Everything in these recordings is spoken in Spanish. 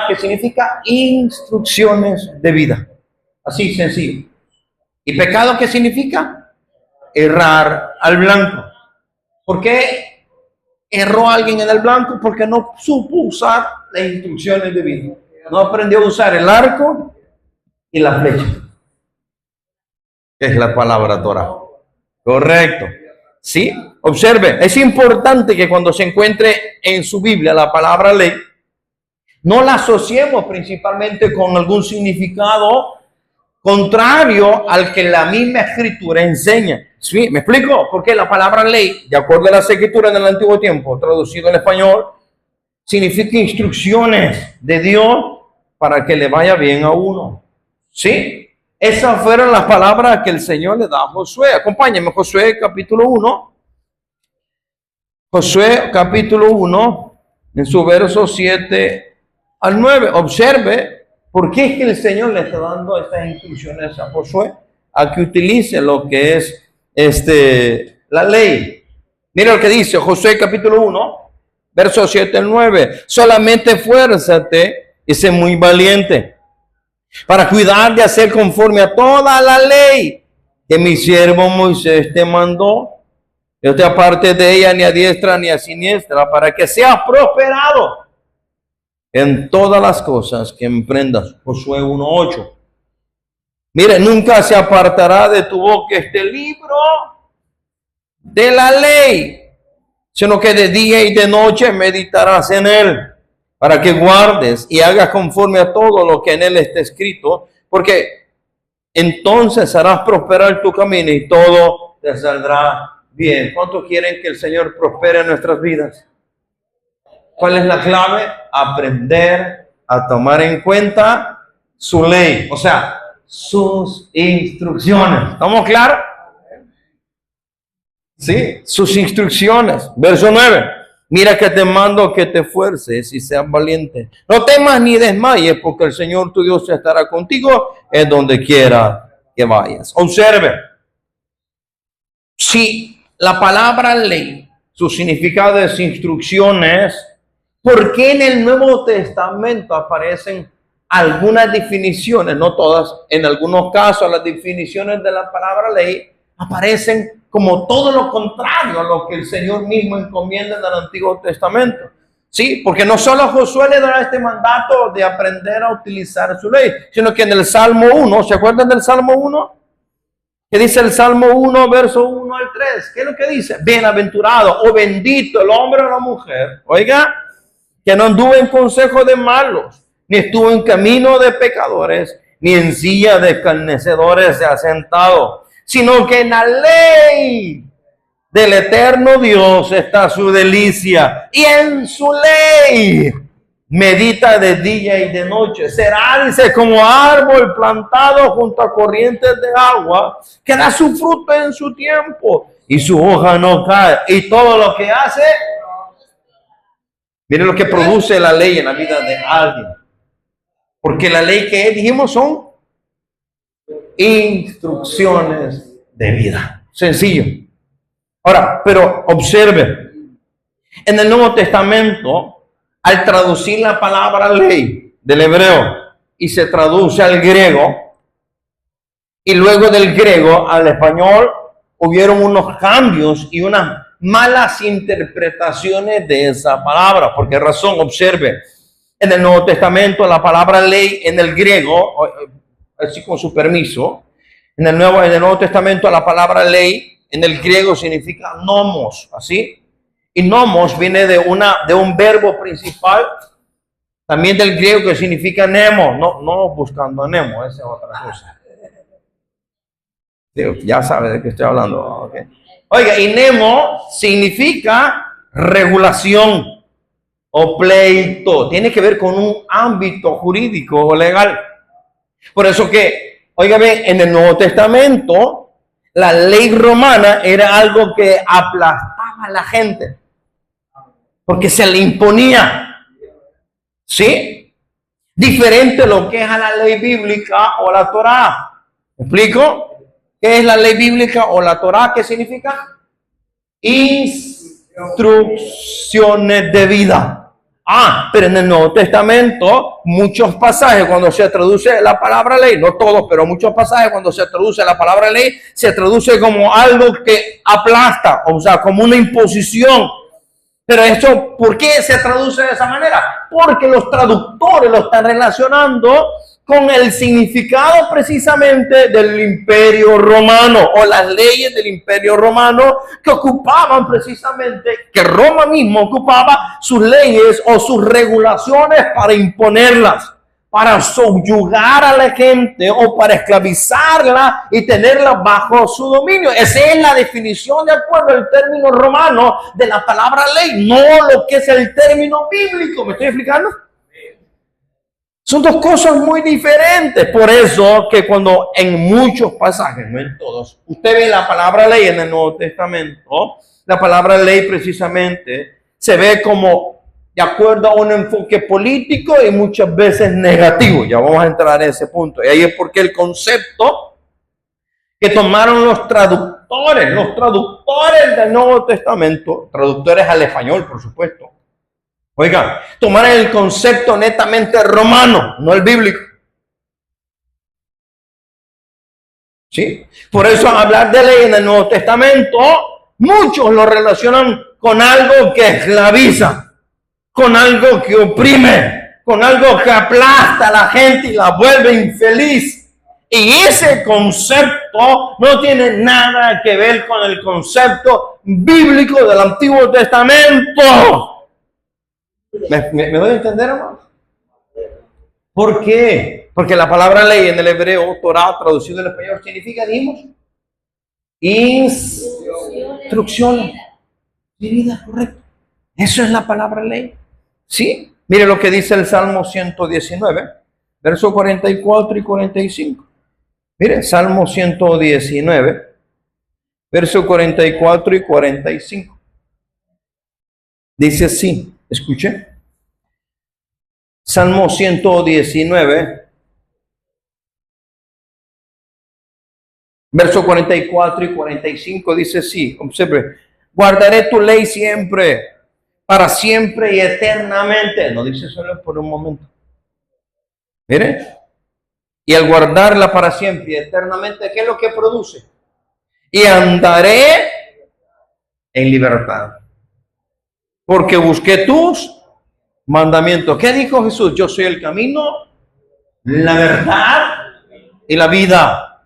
que significa instrucciones de vida. Así sencillo. ¿Y pecado qué significa? Errar al blanco. ¿Por qué erró alguien en el blanco? Porque no supo usar las instrucciones de vida. No aprendió a usar el arco y la flecha. Es la palabra Torah. Correcto. ¿Sí? Observe, es importante que cuando se encuentre en su Biblia la palabra ley, no la asociemos principalmente con algún significado contrario al que la misma escritura enseña. ¿Sí? ¿Me explico? Porque la palabra ley, de acuerdo a las escrituras del antiguo tiempo, traducido al español, significa instrucciones de Dios para que le vaya bien a uno. ¿Sí? Esas fueron las palabras que el Señor le da a Josué. Acompáñenme, Josué capítulo 1. Josué capítulo 1, en su verso 7 al 9. Observe por qué es que el Señor le está dando estas instrucciones a Josué, a que utilice lo que es la ley. Mira lo que dice Josué capítulo 1, verso 7 al 9. Solamente esfuérzate y sé muy valiente para cuidar de hacer conforme a toda la ley que mi siervo Moisés te mandó. No te apartes de ella ni a diestra ni a siniestra, para que seas prosperado en todas las cosas que emprendas. Josué 1:8. Mire, nunca se apartará de tu boca este libro de la ley, sino que de día y de noche meditarás en él, para que guardes y hagas conforme a todo lo que en él está escrito, porque entonces harás prosperar tu camino y todo te saldrá bien. ¿Cuántos quieren que el Señor prospere en nuestras vidas? ¿Cuál es la clave? Aprender a tomar en cuenta su ley, o sea, sus instrucciones. ¿Estamos claros? Sí, sus instrucciones. Verso 9. Mira que te mando que te esfuerces y seas valiente. No temas ni desmayes, porque el Señor tu Dios estará contigo en donde quiera que vayas. Observe. Si la palabra ley, su significado es instrucciones, ¿por qué en el Nuevo Testamento aparecen algunas definiciones? No todas, en algunos casos las definiciones de la palabra ley aparecen como todo lo contrario a lo que el Señor mismo encomienda en el Antiguo Testamento. Sí, porque no solo a Josué le dará este mandato de aprender a utilizar su ley, sino que en el Salmo 1, ¿se acuerdan del Salmo 1? ¿Qué dice el Salmo 1, verso 1 al 3? ¿Qué es lo que dice? Bienaventurado o bendito el hombre o la mujer, oiga, que no anduvo en consejo de malos, ni estuvo en camino de pecadores, ni en silla de escarnecedores se ha sentado, sino que en la ley del eterno Dios está su delicia, y en su ley medita de día y de noche. Será, dice, como árbol plantado junto a corrientes de agua, que da su fruto en su tiempo, y su hoja no cae, y todo lo que hace, mire lo que produce la ley en la vida de alguien. Porque la ley que dijimos son instrucciones de vida. Sencillo. Ahora, pero observe, en el Nuevo Testamento, al traducir la palabra ley del hebreo y se traduce al griego, y luego del griego al español, hubieron unos cambios y unas malas interpretaciones de esa palabra. ¿Por qué razón? Observe, en el Nuevo Testamento la palabra ley en el griego, así con su permiso, en el Nuevo Testamento la palabra ley en el griego significa nomos, ¿así? Y nomos viene de un verbo principal, también del griego, que significa Nemo, no buscando a Nemo, esa es otra cosa. Ya sabe de qué estoy hablando. Okay. Oiga, y Nemo significa regulación o pleito, tiene que ver con un ámbito jurídico o legal. Por eso que, óigame, en el Nuevo Testamento, la ley romana era algo que aplastaba a la gente, porque se le imponía, ¿sí? Diferente a lo que es a la ley bíblica o la Torá. ¿Me explico? ¿Qué es la ley bíblica o la Torá? ¿Qué significa? Instrucciones de vida. Pero en el Nuevo Testamento, muchos pasajes cuando se traduce la palabra ley, no todos, pero muchos pasajes cuando se traduce la palabra ley, se traduce como algo que aplasta, o sea, como una imposición. Pero eso, ¿por qué se traduce de esa manera? Porque los traductores lo están relacionando con el significado precisamente del Imperio Romano o las leyes del Imperio Romano que ocupaban precisamente, que Roma mismo ocupaba sus leyes o sus regulaciones para imponerlas, para subyugar a la gente o para esclavizarla y tenerla bajo su dominio. Esa es la definición de acuerdo al término romano de la palabra ley, no lo que es el término bíblico. ¿Me estoy explicando? Son dos cosas muy diferentes. Por eso que cuando en muchos pasajes, no en todos, usted ve la palabra ley en el Nuevo Testamento, la palabra ley precisamente se ve como de acuerdo a un enfoque político y muchas veces negativo. Ya vamos a entrar en ese punto. Y ahí es porque el concepto que tomaron los traductores del Nuevo Testamento, traductores al español, por supuesto, oigan, tomar el concepto netamente romano, no el bíblico. ¿Sí? Por eso hablar de ley en el Nuevo Testamento, muchos lo relacionan con algo que esclaviza, con algo que oprime, con algo que aplasta a la gente y la vuelve infeliz. Y ese concepto no tiene nada que ver con el concepto bíblico del Antiguo Testamento. ¿Me doy a entender, hermano? ¿Por qué? Porque la palabra ley en el hebreo, Torah, traducido al español, significa, dijimos, instrucciones. Mi vida, correcto. Eso es la palabra ley. ¿Sí? Mire lo que dice el Salmo 119, versos 44 y 45. Mire, Salmo 119, versos 44 y 45. Dice así. Escuche. Salmo 119, verso 44 y 45 dice así, observe, guardaré tu ley siempre, para siempre y eternamente. No dice solo por un momento. Mire, y al guardarla para siempre y eternamente, ¿qué es lo que produce? Y andaré en libertad, porque busqué tus mandamientos. ¿Qué dijo Jesús? Yo soy el camino, la verdad y la vida.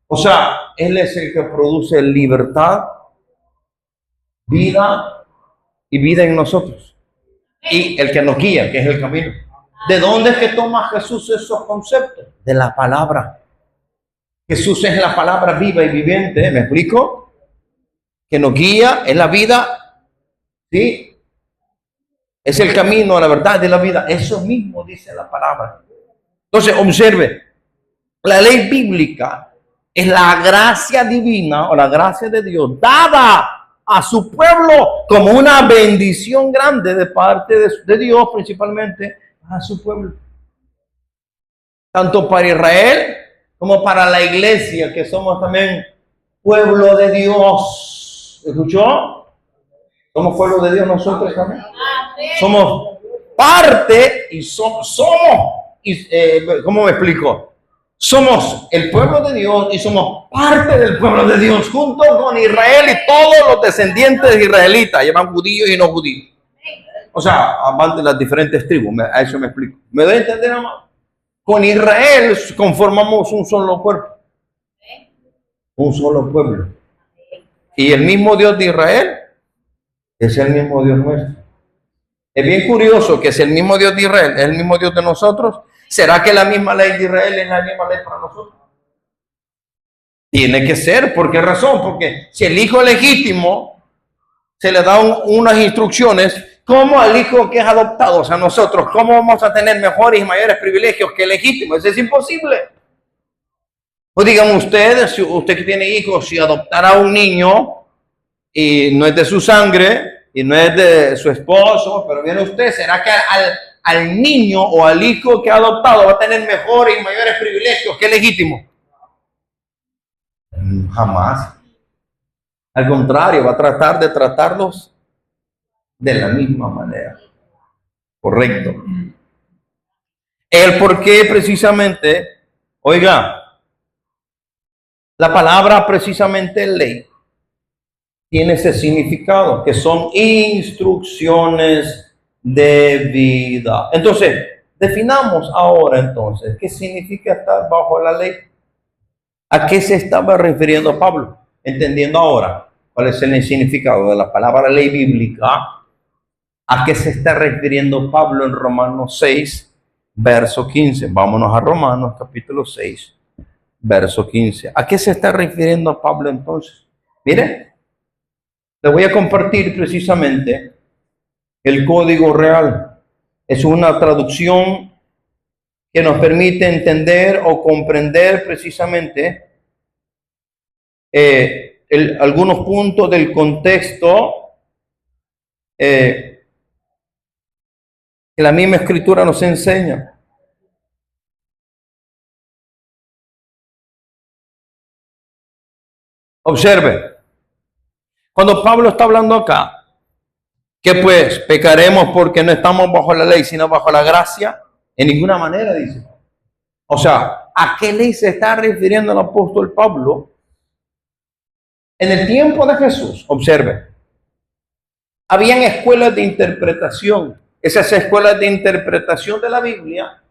O sea, Él es el que produce libertad, vida y vida en nosotros. Y el que nos guía, que es el camino. ¿De dónde es que toma Jesús esos conceptos? De la palabra. Jesús es la palabra viva y viviente, ¿me explico? Que nos guía, es la vida, ¿sí? Es el camino a la verdad de la vida. Eso mismo dice la palabra. Entonces, observe. La ley bíblica es la gracia divina o la gracia de Dios dada a su pueblo como una bendición grande de parte de Dios, principalmente a su pueblo. Tanto para Israel como para la iglesia, que somos también pueblo de Dios. ¿Escuchó? Somos pueblo de Dios nosotros también. Somos parte y somos ¿cómo me explico? Somos el pueblo de Dios y somos parte del pueblo de Dios junto con Israel y todos los descendientes de israelitas, llaman judíos y no judíos. O sea, amante de las diferentes tribus, a eso me explico. ¿Me doy a entender, amado? Con Israel conformamos un solo cuerpo, un solo pueblo. Y el mismo Dios de Israel es el mismo Dios nuestro. Es bien curioso que si el mismo Dios de Israel es el mismo Dios de nosotros, ¿será que la misma ley de Israel es la misma ley para nosotros? Tiene que ser. ¿Por qué razón? Porque si el hijo legítimo se le da unas instrucciones, ¿cómo al hijo que es adoptado? O sea, nosotros, ¿cómo vamos a tener mejores y mayores privilegios que el legítimo? Eso es imposible. O digan ustedes, si usted que tiene hijos, si adoptara a un niño y no es de su sangre y no es de su esposo, pero viene usted, ¿será que al niño o al hijo que ha adoptado va a tener mejores y mayores privilegios que el legítimo? Jamás. Al contrario, va a tratar de tratarlos de la misma manera. Correcto. El por qué precisamente, oiga, la palabra precisamente ley tiene ese significado, que son instrucciones de vida. Entonces, definamos ahora entonces, ¿qué significa estar bajo la ley? ¿A qué se estaba refiriendo Pablo? Entendiendo ahora cuál es el significado de la palabra ley bíblica, ¿a qué se está refiriendo Pablo en Romanos 6, verso 15? Vámonos a Romanos capítulo 6, verso 15. ¿A qué se está refiriendo Pablo entonces? Mire, le voy a compartir precisamente el código real. Es una traducción que nos permite entender o comprender precisamente algunos puntos del contexto que la misma escritura nos enseña. Observe, cuando Pablo está hablando acá, que pues pecaremos porque no estamos bajo la ley, sino bajo la gracia, en ninguna manera dice. O sea, ¿a qué ley se está refiriendo el apóstol Pablo? En el tiempo de Jesús, observe, habían escuelas de interpretación. Esas escuelas de interpretación de la Biblia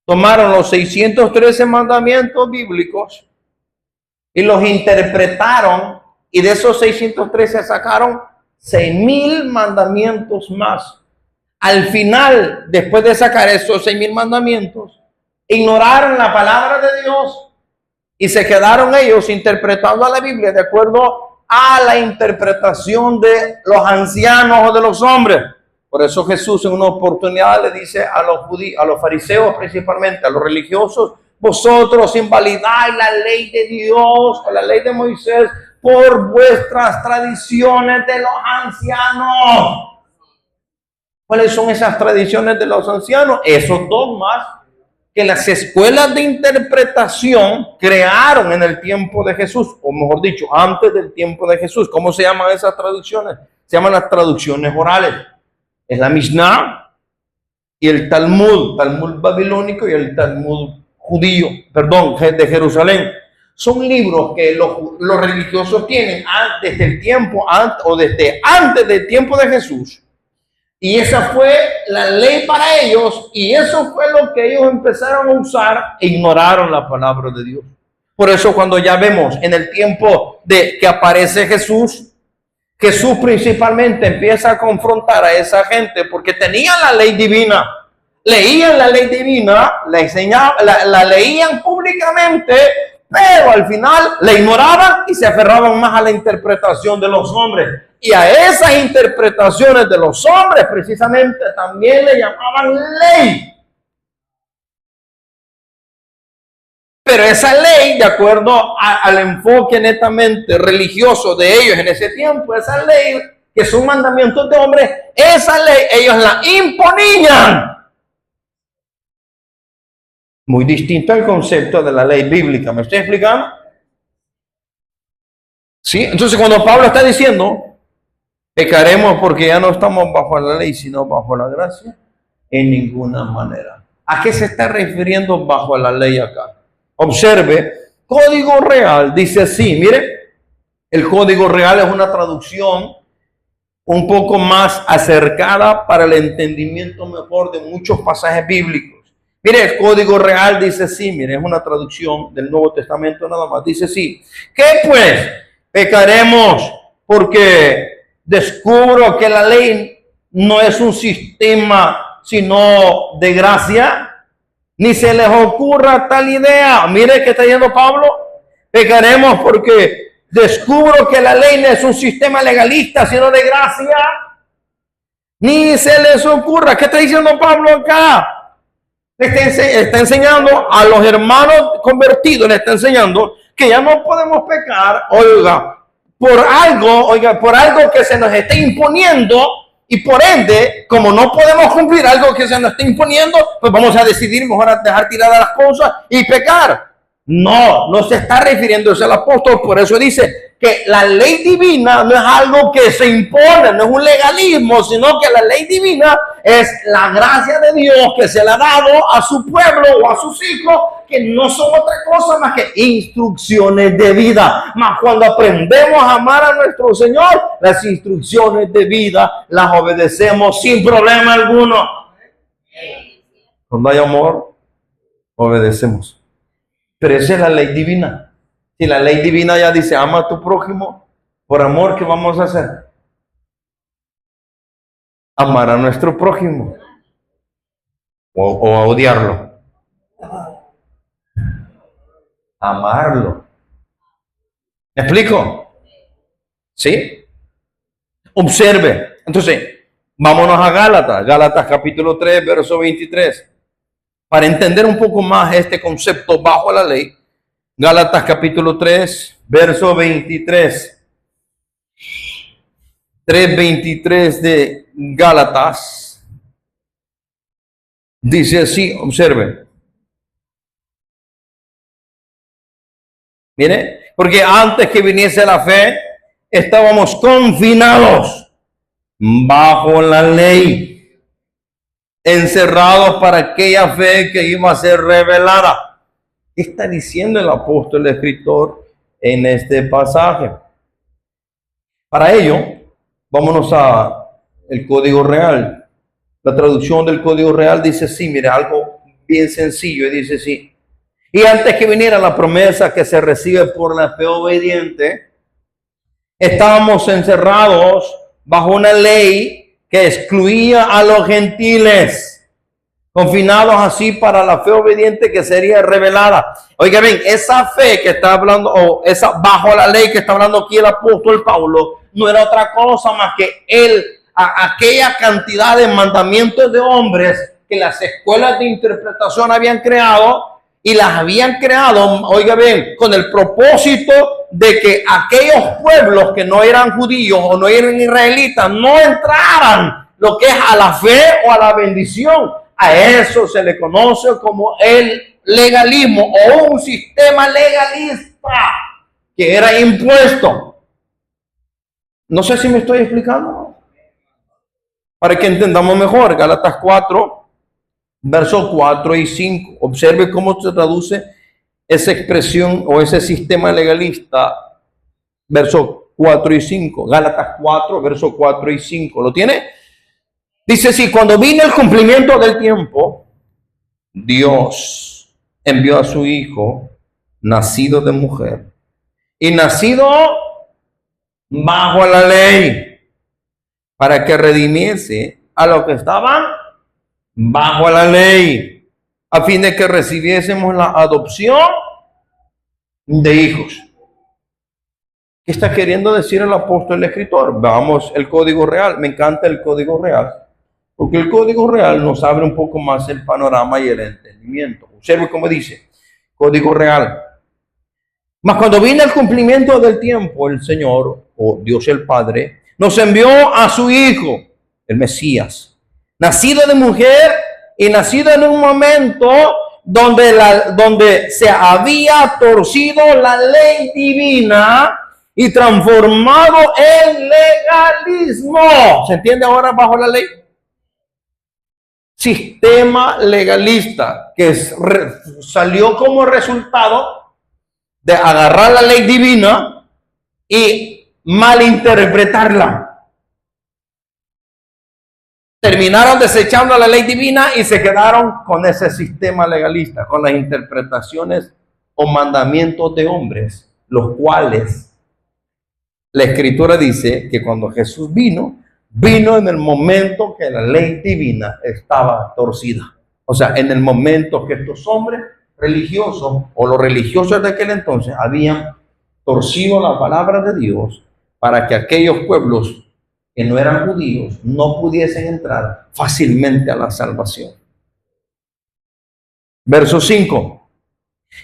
tomaron los 613 mandamientos bíblicos y los interpretaron, y de esos 613 sacaron 6,000 mandamientos más. Al final, después de sacar esos 6,000 mandamientos, ignoraron la palabra de Dios y se quedaron ellos interpretando a la Biblia de acuerdo a la interpretación de los ancianos o de los hombres. Por eso Jesús en una oportunidad le dice a los judíos, a los fariseos principalmente, a los religiosos: vosotros invalidáis la ley de Dios o la ley de Moisés por vuestras tradiciones de los ancianos. ¿Cuáles son esas tradiciones de los ancianos? Esos dogmas que las escuelas de interpretación crearon en el tiempo de Jesús, o mejor dicho, antes del tiempo de Jesús. ¿Cómo se llaman esas traducciones? Se llaman las traducciones orales. Es la Mishnah y el Talmud babilónico y el Talmud judío, de Jerusalén. Son libros que los religiosos tienen desde el tiempo o desde antes del tiempo de Jesús. Y esa fue la ley para ellos, y eso fue lo que ellos empezaron a usar e ignoraron la palabra de Dios. Por eso cuando ya vemos en el tiempo de que aparece Jesús, Jesús principalmente empieza a confrontar a esa gente porque tenían la ley divina, leían la ley divina, la enseñaban, la leían públicamente, pero al final la ignoraban y se aferraban más a la interpretación de los hombres. Y a esas interpretaciones de los hombres precisamente también le llamaban ley. Pero esa ley, de acuerdo al enfoque netamente religioso de ellos en ese tiempo, esa ley, que son mandamientos de hombres, esa ley ellos la imponían. Muy distinto al concepto de la ley bíblica. ¿Me estoy explicando? Sí, entonces cuando Pablo está diciendo pecaremos porque ya no estamos bajo la ley, sino bajo la gracia, en ninguna manera. ¿A qué se está refiriendo bajo la ley acá? Observe, Código Real dice así, mire, el Código Real es una traducción un poco más acercada para el entendimiento mejor de muchos pasajes bíblicos. Mire, el Código Real dice así, mire, es una traducción del Nuevo Testamento nada más, dice así: ¿qué pues? Pecaremos porque descubro que la ley no es un sistema sino de gracia. Ni se les ocurra tal idea. Mire que está diciendo Pablo: pecaremos porque descubro que la ley no es un sistema legalista sino de gracia. Ni se les ocurra. ¿Qué está diciendo Pablo acá? Está enseñando a los hermanos convertidos, le está enseñando que ya no podemos pecar, por algo que se nos está imponiendo, y por ende, como no podemos cumplir algo que se nos está imponiendo, pues vamos a decidir mejor a dejar tiradas las cosas y pecar. No se está refiriendo a eso el apóstol. Por eso dice que la ley divina no es algo que se impone, no es un legalismo, sino que la ley divina es la gracia de Dios que se le ha dado a su pueblo o a sus hijos, que no son otra cosa más que instrucciones de vida. Mas cuando aprendemos a amar a nuestro Señor, las instrucciones de vida las obedecemos sin problema alguno. Cuando hay amor, obedecemos. Pero esa es la ley divina. Si la ley divina ya dice, ama a tu prójimo, por amor, ¿qué vamos a hacer? Amar a nuestro prójimo. O a odiarlo. Amarlo. ¿Me explico? ¿Sí? Observe. Entonces, vámonos a Gálatas. Gálatas capítulo 3, verso 23. Para entender un poco más este concepto bajo la ley, Gálatas capítulo 3, verso 23. 3:23 de Gálatas. Dice así, observe. Mire, porque antes que viniese la fe, estábamos confinados bajo la ley, encerrados para aquella fe que iba a ser revelada. ¿Qué está diciendo el apóstol, el escritor, en este pasaje? Para ello, vámonos a el Código Real. La traducción del Código Real dice así, mire, algo bien sencillo, y dice así: y antes que viniera la promesa que se recibe por la fe obediente, estábamos encerrados bajo una ley que excluía a los gentiles, confinados así para la fe obediente que sería revelada. Oiga bien, esa fe que está hablando, o esa bajo la ley que está hablando aquí el apóstol Pablo, no era otra cosa más que aquella cantidad de mandamientos de hombres que las escuelas de interpretación habían creado, y las habían creado, oiga bien, con el propósito de que aquellos pueblos que no eran judíos o no eran israelitas no entraran lo que es a la fe o a la bendición. A eso se le conoce como el legalismo o un sistema legalista que era impuesto. No sé si me estoy explicando. Para que entendamos mejor, Gálatas 4, versos 4 y 5. Observe cómo se traduce esa expresión o ese sistema legalista. Versos 4 y 5. Gálatas 4, versos 4 y 5. ¿Lo tiene? Dice, si cuando vino el cumplimiento del tiempo, Dios envió a su Hijo, nacido de mujer, y nacido bajo la ley, para que redimiese a los que estaban bajo la ley, a fin de que recibiésemos la adopción de hijos. ¿Qué está queriendo decir el apóstol, el escritor? Veamos el Código Real. Me encanta el Código Real, porque el Código Real nos abre un poco más el panorama y el entendimiento. Observe cómo dice, Código Real. Mas cuando vino el cumplimiento del tiempo, el Señor, o Dios el Padre, nos envió a su Hijo, el Mesías, nacido de mujer y nacido en un momento donde se había torcido la ley divina y transformado en legalismo. ¿Se entiende ahora bajo la ley? Sistema legalista que salió como resultado de agarrar la ley divina y malinterpretarla. Terminaron desechando la ley divina y se quedaron con ese sistema legalista, con las interpretaciones o mandamientos de hombres, los cuales la Escritura dice que cuando Jesús vino en el momento que la ley divina estaba torcida. O sea, en el momento que estos hombres religiosos o los religiosos de aquel entonces habían torcido la palabra de Dios para que aquellos pueblos que no eran judíos no pudiesen entrar fácilmente a la salvación. Verso 5.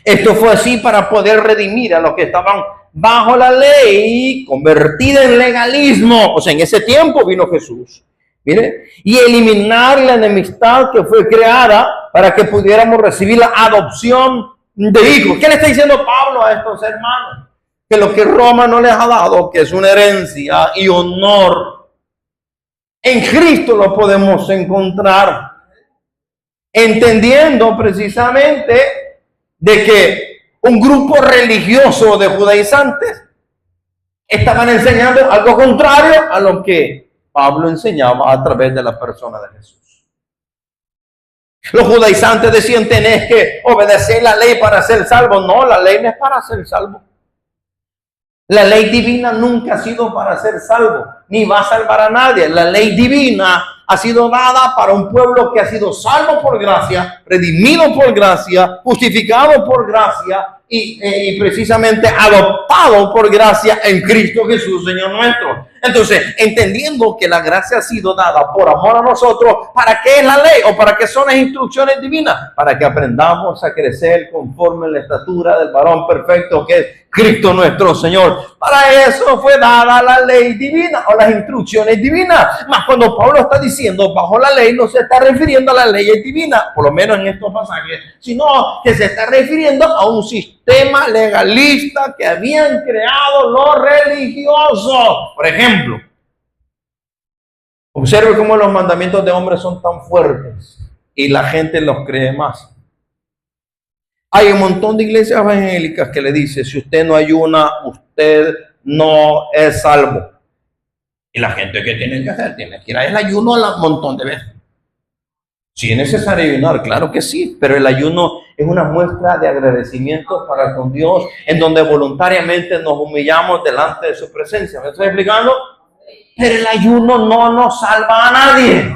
Esto fue así para poder redimir a los que estaban bajo la ley, convertida en legalismo. O sea, en ese tiempo vino Jesús. Mire, y eliminar la enemistad que fue creada para que pudiéramos recibir la adopción de hijos. ¿Qué le está diciendo Pablo a estos hermanos? Que lo que Roma no les ha dado, que es una herencia y honor, en Cristo lo podemos encontrar. Entendiendo precisamente de que un grupo religioso de judaizantes estaban enseñando algo contrario a lo que Pablo enseñaba a través de la persona de Jesús. Los judaizantes decían: tenés que obedecer la ley para ser salvo. No, la ley no es para ser salvo. La ley divina nunca ha sido para ser salvo, ni va a salvar a nadie. La ley divina ha sido dada para un pueblo que ha sido salvo por gracia, redimido por gracia, justificado por gracia y precisamente adoptado por gracia en Cristo Jesús, Señor nuestro. Entonces, entendiendo que la gracia ha sido dada por amor a nosotros, ¿para qué es la ley o para qué son las instrucciones divinas? Para que aprendamos a crecer conforme a la estatura del varón perfecto que es Cristo nuestro Señor. Para eso fue dada la ley divina o las instrucciones divinas. Mas cuando Pablo está diciendo bajo la ley, no se está refiriendo a la ley divina, por lo menos en estos pasajes, sino que se está refiriendo a un sistema legalista que habían creado los religiosos. Por ejemplo, observe cómo los mandamientos de hombres son tan fuertes y la gente los cree más. Hay un montón de iglesias evangélicas que le dice: si usted no ayuna, usted no es salvo. Y la gente, ¿qué tiene que hacer? Tiene que ir al ayuno un montón de veces. Si es necesario ayunar, claro que sí, pero el ayuno es una muestra de agradecimiento para con Dios, en donde voluntariamente nos humillamos delante de su presencia. ¿Me estoy explicando? Pero el ayuno no nos salva a nadie.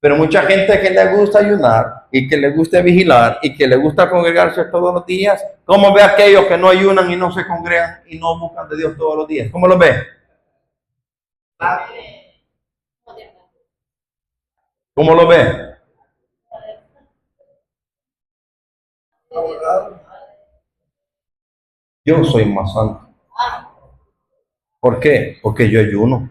Pero mucha gente que le gusta ayunar y que le gusta vigilar y que le gusta congregarse todos los días, ¿cómo ve a aquellos que no ayunan y no se congregan y no buscan de Dios todos los días? ¿Cómo los ve? ¿Cómo lo ve? Yo soy más santo. ¿Por qué? Porque yo ayuno.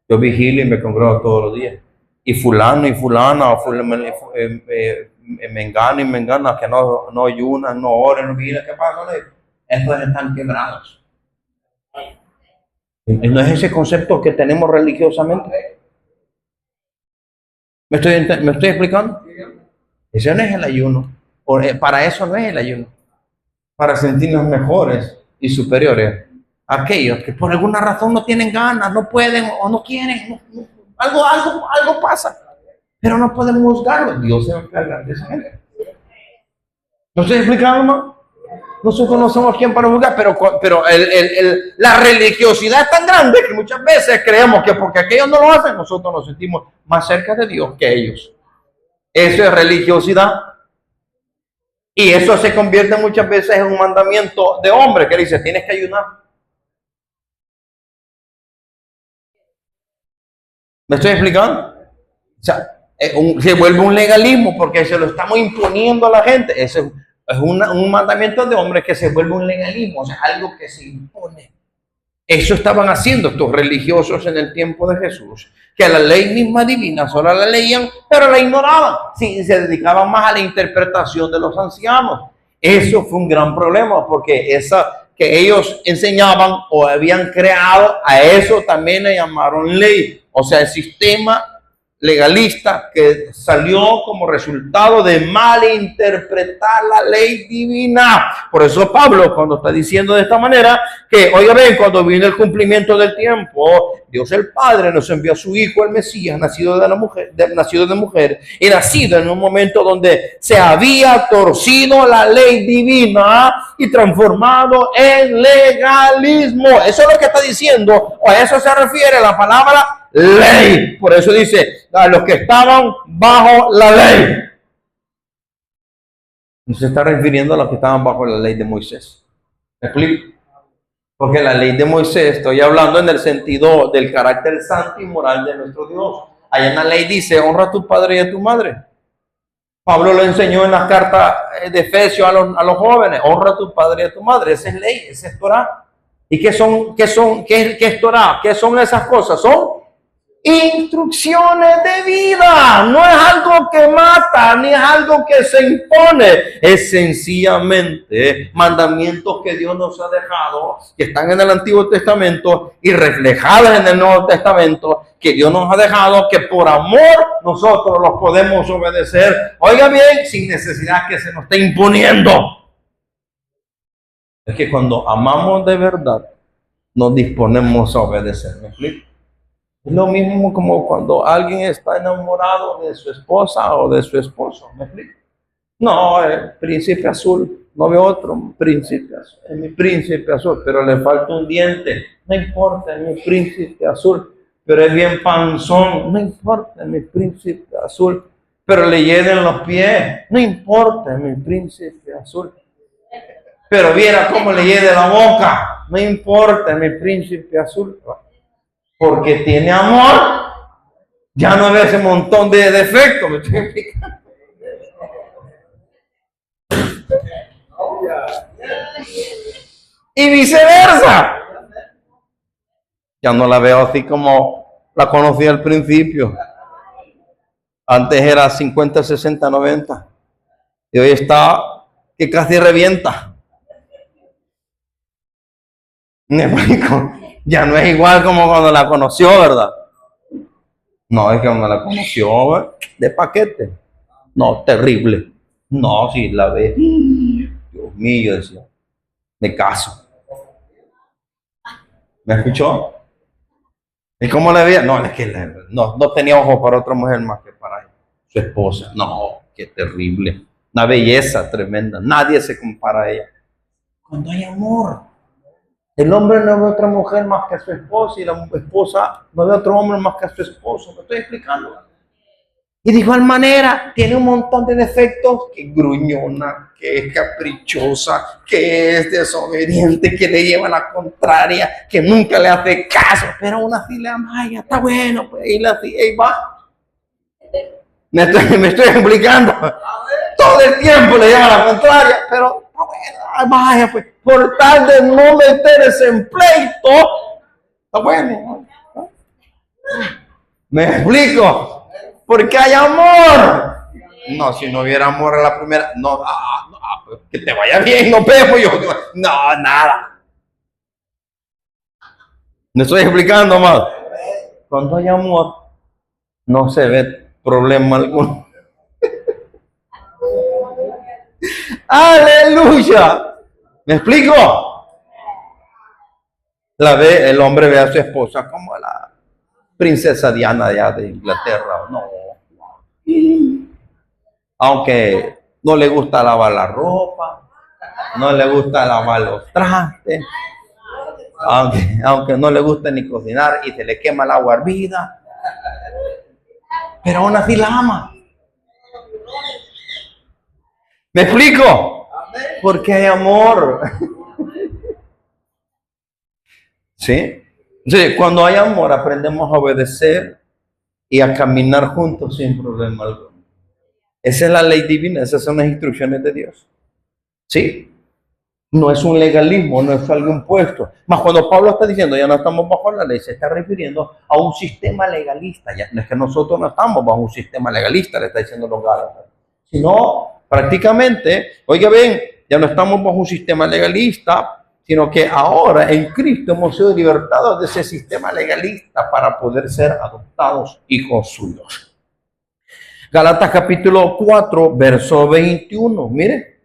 Yo vigilo y me congrego todos los días. Y fulano y fulana, mengano y mengana que no ayunan, no oran, no vigilan, ¿qué pasa? Estos están quebrados. ¿No es ese concepto que tenemos religiosamente? ¿Me estoy explicando? Ese no es el ayuno. Para eso no es el ayuno. Para sentirnos mejores y superiores a aquellos que por alguna razón no tienen ganas, no pueden o no quieren. Algo pasa. Pero no podemos juzgarlo. Dios se va a encargar de esa gente. ¿No estoy explicando, hermano? Nosotros no somos quien para juzgar, pero la religiosidad es tan grande que muchas veces creemos que porque aquellos no lo hacen, nosotros nos sentimos más cerca de Dios que ellos. Eso es religiosidad. Y eso se convierte muchas veces en un mandamiento de hombre que dice: tienes que ayunar. ¿Me estoy explicando? O sea, se vuelve un legalismo porque se lo estamos imponiendo a la gente. Eso es un mandamiento de hombres que se vuelve un legalismo, o sea, algo que se impone. Eso estaban haciendo estos religiosos en el tiempo de Jesús, que la ley misma divina solo la leían, pero la ignoraban. Sí, se dedicaban más a la interpretación de los ancianos. Eso fue un gran problema, porque esa que ellos enseñaban o habían creado, a eso también le llamaron ley. O sea, el sistema legalista que salió como resultado de malinterpretar la ley divina. Por eso Pablo, cuando está diciendo de esta manera, que oiga bien, cuando vino el cumplimiento del tiempo, Dios el Padre nos envió a su Hijo, el Mesías, nacido de mujer y nacido en un momento donde se había torcido la ley divina y transformado en legalismo. Eso es lo que está diciendo, o a eso se refiere la palabra ley. Por eso dice: a los que estaban bajo la ley. No se está refiriendo a los que estaban bajo la ley de Moisés. ¿Me explico? Porque la ley de Moisés, estoy hablando en el sentido del carácter santo y moral de nuestro Dios. Allá en la ley dice: honra a tu padre y a tu madre. Pablo lo enseñó en la carta de Efesios a los jóvenes: honra a tu padre y a tu madre. Esa es ley, esa es Torah. ¿Y qué es Torah? ¿Qué son esas cosas? Son instrucciones de vida. No es algo que mata, ni es algo que se impone. Es sencillamente mandamientos que Dios nos ha dejado, que están en el Antiguo Testamento y reflejados en el Nuevo Testamento, que Dios nos ha dejado, que por amor nosotros los podemos obedecer. Oiga bien, sin necesidad que se nos esté imponiendo. Es que cuando amamos de verdad, nos disponemos a obedecer. ¿Me explico? Es lo mismo como cuando alguien está enamorado de su esposa o de su esposo. ¿Me explico? No, el príncipe azul. No veo otro príncipe azul. Es mi príncipe azul, pero le falta un diente. No importa, es mi príncipe azul. Pero es bien panzón. No importa, es mi príncipe azul. Pero le hieden los pies. No importa, es mi príncipe azul. Pero viera cómo le hiede la boca. No importa, es mi príncipe azul. Porque tiene amor, ya no ve ese montón de defectos, ¿me estoy explicando? Y viceversa. Ya no la veo así como la conocí al principio. Antes era 50, 60, 90. Y hoy está que casi revienta. ¿Me explico? Ya no es igual como cuando la conoció, ¿verdad? No, es que cuando la conoció de paquete. No, terrible. No, si la ve. Dios mío, decía. Me caso. ¿Me escuchó? ¿Y cómo le veía? No, es que no tenía ojos para otra mujer más que para su esposa. No, qué terrible. Una belleza tremenda. Nadie se compara a ella. Cuando hay amor. El hombre no ve a otra mujer más que a su esposa y la esposa no ve a otro hombre más que a su esposo. ¿Me estoy explicando? Y de igual manera, tiene un montón de defectos, que es gruñona, que es caprichosa, que es desobediente, que le lleva la contraria, que nunca le hace caso, pero aún así le ama, ay, ya está bueno, pues ahí va. Me estoy explicando. Todo el tiempo le lleva la contraria, pero está bueno, vaya, pues, por tal de no meterse en pleito, está bueno. ¿Me explico? Porque hay amor. No, si no hubiera amor a la primera, no, pues, que te vaya bien, no pego yo. No, nada. ¿Me estoy explicando más? Cuando hay amor, no se ve problema alguno. ¡Aleluya! ¿Me explico? El hombre ve a su esposa como la princesa Diana allá de Inglaterra. No. Aunque no le gusta lavar la ropa, no le gusta lavar los trastes, aunque no le gusta ni cocinar y se le quema el agua hervida, pero aún así la ama. ¿Me explico? Porque hay amor. ¿Sí? Sí, cuando hay amor aprendemos a obedecer y a caminar juntos sin problema alguno. Esa es la ley divina, esas son las instrucciones de Dios. ¿Sí? No es un legalismo, no es algo impuesto. Más cuando Pablo está diciendo ya no estamos bajo la ley, se está refiriendo a un sistema legalista. Ya no es que nosotros no estamos bajo un sistema legalista, le está diciendo los Gálatas. Sino prácticamente, oiga bien, ya no estamos bajo un sistema legalista, sino que ahora en Cristo hemos sido libertados de ese sistema legalista para poder ser adoptados hijos suyos. Gálatas capítulo 4, verso 21, mire.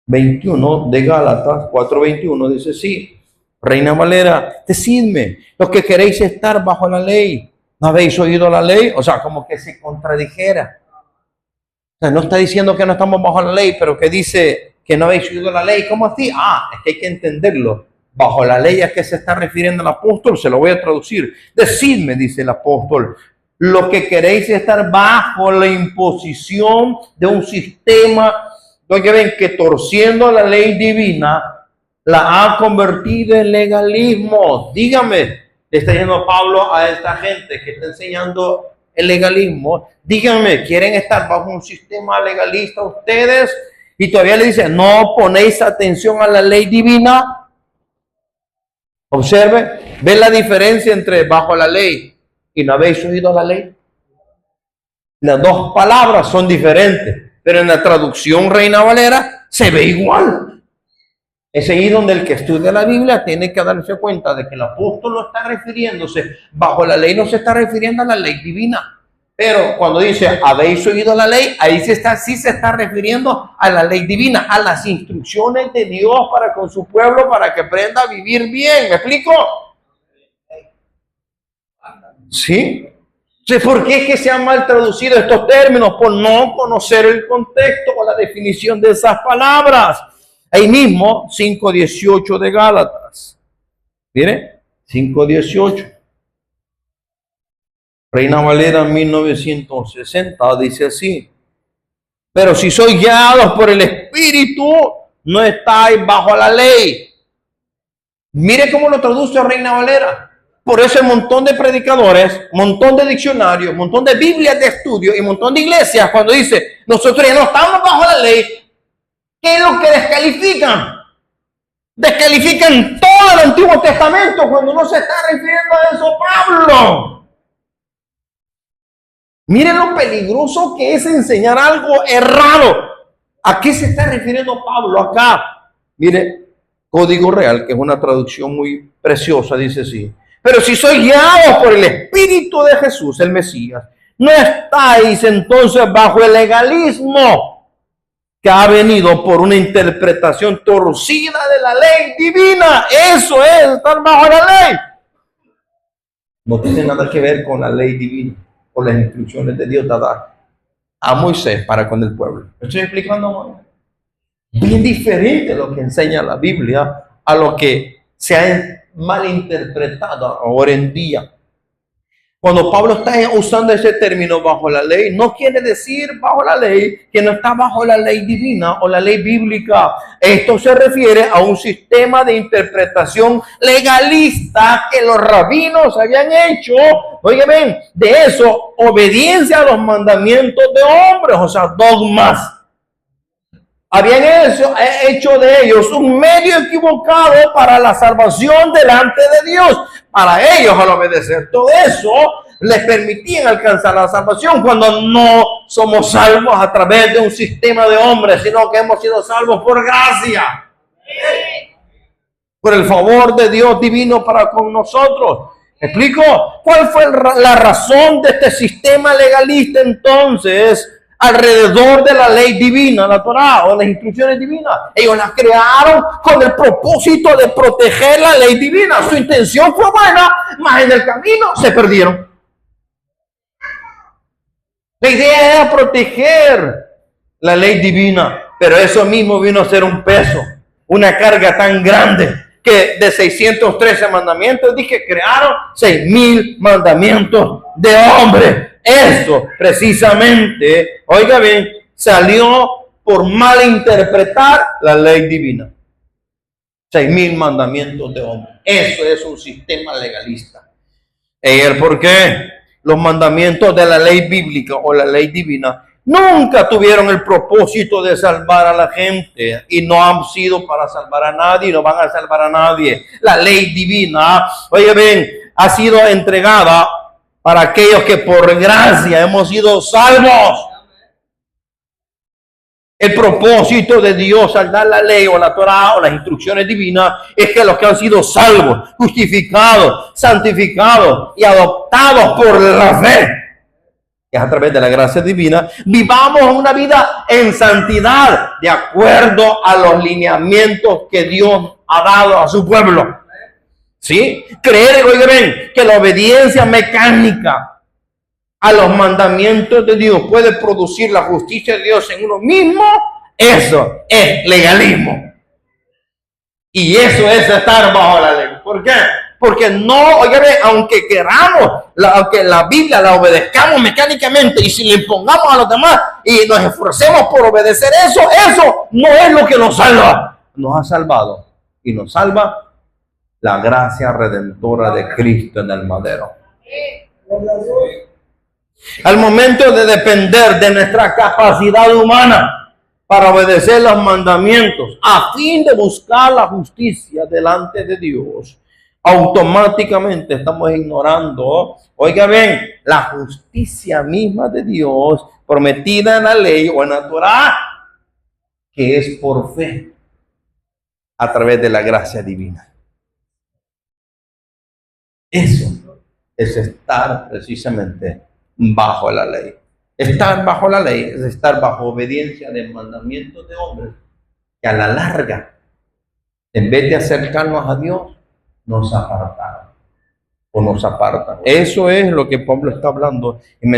21 de Gálatas 4:21 dice, sí, Reina Valera, decidme, los que queréis estar bajo la ley, ¿no habéis oído la ley? O sea, como que se contradijera. O sea, no está diciendo que no estamos bajo la ley, pero que dice que no habéis oído la ley. ¿Cómo así? Es que hay que entenderlo. Bajo la ley a que se está refiriendo el apóstol, se lo voy a traducir. Decidme, dice el apóstol, lo que queréis estar bajo la imposición de un sistema, que ven que torciendo la ley divina, la ha convertido en legalismo. Dígame, le está diciendo Pablo a esta gente que está enseñando el legalismo, díganme, ¿quieren estar bajo un sistema legalista ustedes? Y todavía le dicen, ¿no ponéis atención a la ley divina? Observe, ¿ve la diferencia entre bajo la ley y no habéis oído la ley? Las dos palabras son diferentes, pero en la traducción Reina Valera se ve igual. Es ahí donde el que estudia la Biblia tiene que darse cuenta de que el apóstol no está refiriéndose bajo la ley, no se está refiriendo a la ley divina. Pero cuando dice, ¿habéis oído la ley? Ahí sí se está refiriendo a la ley divina, a las instrucciones de Dios para con su pueblo, para que aprenda a vivir bien. ¿Me explico? ¿Sí? ¿Por qué es que se han mal traducido estos términos? Por no conocer el contexto o la definición de esas palabras. Ahí mismo, 5:18 de Gálatas. Mire, 5:18. Reina Valera 1960 dice así: pero si sois guiados por el Espíritu, no estáis bajo la ley. Mire cómo lo traduce Reina Valera. Por eso hay un montón de predicadores, un montón de diccionarios, un montón de Biblias de estudio y un montón de iglesias cuando dice, nosotros ya no estamos bajo la ley. ¿Qué es lo que descalifican? Descalifican todo el Antiguo Testamento cuando no se está refiriendo a eso Pablo. Miren lo peligroso que es enseñar algo errado. ¿A qué se está refiriendo Pablo acá? Mire, Código Real, que es una traducción muy preciosa, dice así: pero si sois guiados por el Espíritu de Jesús, el Mesías, no estáis entonces bajo el legalismo que ha venido por una interpretación torcida de la ley divina. Eso es estar bajo la ley. No tiene nada que ver con la ley divina o las instrucciones de Dios dadas a Moisés para con el pueblo. ¿Me estoy explicando? Bien diferente lo que enseña la Biblia a lo que se ha malinterpretado ahora en día. Cuando Pablo está usando ese término bajo la ley, no quiere decir bajo la ley que no está bajo la ley divina o la ley bíblica. Esto se refiere a un sistema de interpretación legalista que los rabinos habían hecho. Oigan, de eso, obediencia a los mandamientos de hombres, o sea, dogmas. Habían hecho de ellos un medio equivocado para la salvación delante de Dios. Para ellos, al obedecer todo eso, les permitían alcanzar la salvación cuando no somos salvos a través de un sistema de hombres, sino que hemos sido salvos por gracia. Por el favor de Dios divino para con nosotros. ¿Me explico? ¿Cuál fue la razón de este sistema legalista entonces alrededor de la ley divina, la Torá o las instrucciones divinas? Ellos las crearon con el propósito de proteger la ley divina. Su intención fue buena, mas en el camino se perdieron. La idea era proteger la ley divina, pero eso mismo vino a ser un peso, una carga tan grande que de 613 mandamientos, dije, crearon 6,000 mandamientos de hombre. Eso precisamente, oiga bien, salió por malinterpretar la ley divina. 6,000 mandamientos de hombre. Eso es un sistema legalista. ¿Por qué? Los mandamientos de la ley bíblica o la ley divina nunca tuvieron el propósito de salvar a la gente y no han sido para salvar a nadie, no van a salvar a nadie. La ley divina, oye bien, ha sido entregada para aquellos que por gracia hemos sido salvos. El propósito de Dios al dar la ley o la Torá o las instrucciones divinas es que los que han sido salvos, justificados, santificados y adoptados por la fe, que es a través de la gracia divina, vivamos una vida en santidad de acuerdo a los lineamientos que Dios ha dado a su pueblo. ¿Sí? Creer, oigan, que la obediencia mecánica a los mandamientos de Dios puede producir la justicia de Dios en uno mismo, eso es legalismo. Y eso es estar bajo la ley. ¿Por qué? Porque no, oigan, aunque queramos, aunque la Biblia la obedezcamos mecánicamente y si le impongamos a los demás y nos esforcemos por obedecer eso, eso no es lo que nos salva. Nos ha salvado y nos salva la gracia redentora de Cristo en el madero. Al momento de depender de nuestra capacidad humana para obedecer los mandamientos a fin de buscar la justicia delante de Dios, automáticamente estamos ignorando, oiga bien, la justicia misma de Dios prometida en la ley o en la Torá, que es por fe a través de la gracia divina. Eso es estar precisamente bajo la ley. Estar bajo la ley es estar bajo obediencia de mandamientos de hombres que a la larga, en vez de acercarnos a Dios, nos apartaron o nos apartan. Eso es lo que Pablo está hablando y